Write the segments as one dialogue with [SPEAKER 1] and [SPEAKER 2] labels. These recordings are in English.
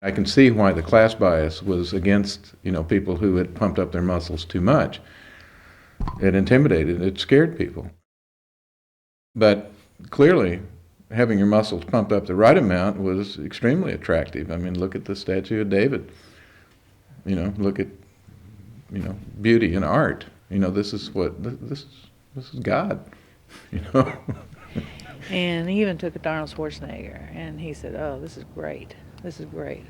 [SPEAKER 1] I can see why the class bias was against, people who had pumped up their muscles too much. It intimidated, it scared people. But clearly, having your muscles pumped up the right amount was extremely attractive. I mean, look at the statue of David. Look at, beauty and art. This is this is God. You know.
[SPEAKER 2] And he even took it to Arnold Schwarzenegger, and he said, "Oh, this is great. This is great."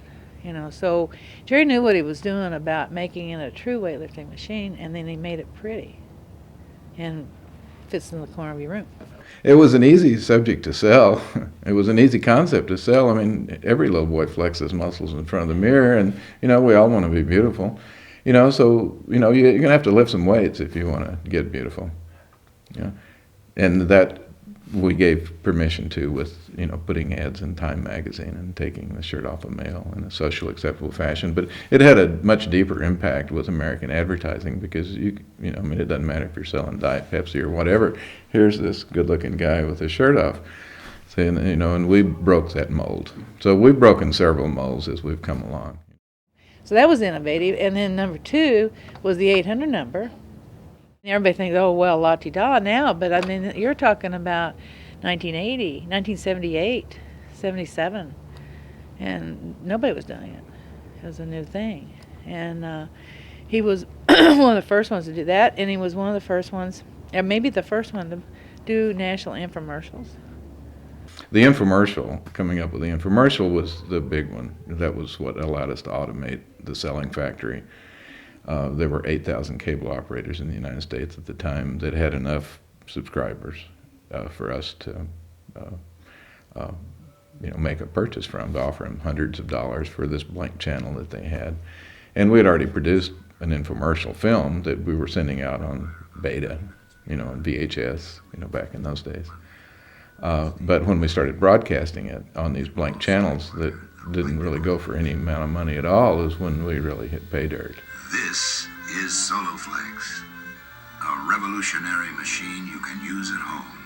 [SPEAKER 2] So Jerry knew what he was doing about making it a true weightlifting machine, and then he made it pretty, and fits in the corner of your room.
[SPEAKER 1] It was an easy subject to sell. It was an easy concept to sell. I mean, every little boy flexes muscles in front of the mirror, and we all want to be beautiful. So you're gonna have to lift some weights if you want to get beautiful. Yeah, and that we gave permission to with putting ads in Time magazine and taking the shirt off a male in a socially acceptable fashion. But it had a much deeper impact with American advertising because it doesn't matter if you're selling Diet Pepsi or whatever. Here's this good-looking guy with his shirt off, saying, and we broke that mold. So we've broken several molds as we've come along.
[SPEAKER 2] So that was innovative. And then number 2 was the 800 number. Everybody thinks, oh, well, la-ti-da now, but I mean, you're talking about 1980, 1978, 77, and nobody was doing it. It was a new thing. And he was one of the first ones to do that, and he was one of the first ones, or maybe the first one to do national infomercials.
[SPEAKER 1] The infomercial, coming up with the infomercial was the big one. That was what allowed us to automate the selling factory. There were 8,000 cable operators in the United States at the time that had enough subscribers for us to make a purchase from, to offer them hundreds of dollars for this blank channel that they had. And we had already produced an infomercial film that we were sending out on beta, on VHS, back in those days. But when we started broadcasting it on these blank channels that didn't really go for any amount of money at all is when we really hit pay dirt.
[SPEAKER 3] This is SOLOFLEX, a revolutionary machine you can use at home.